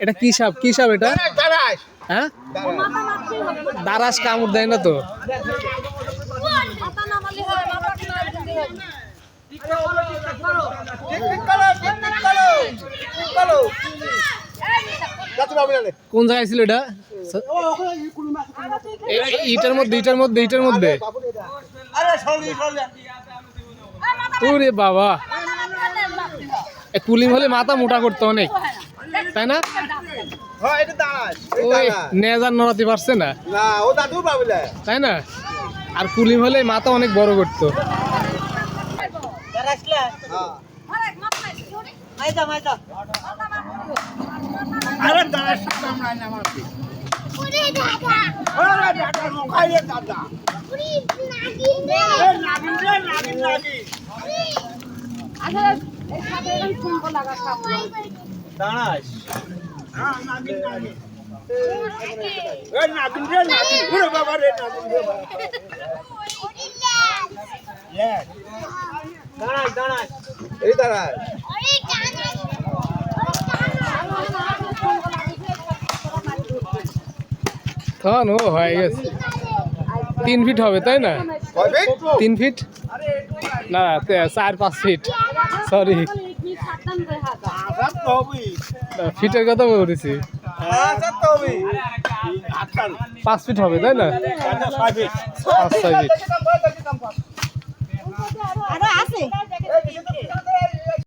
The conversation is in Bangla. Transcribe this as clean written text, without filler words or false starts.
এটা কি সাপ এটা? হ্যাঁ, দারাস কামড় দেয় না তো? কোন জায়গায় ছিল এটা? ইটার মধ্যে ওরে বাবা, কুলিং হলে মাথা মোটা করতো অনেক, তাই না? ওই নেজার নড়াতে পারছে না, তাই না? আর কুলিং হলে মাথা অনেক বড় করতো। তখন ও হয়ে গেছে 3 ফিট হবে, তাই না? 3 ফিট না, 4-5 ফিট, সরি ফিটের কথা বলতেছি। 5 ফিট হবে, তাই না? 5-6 ফিট।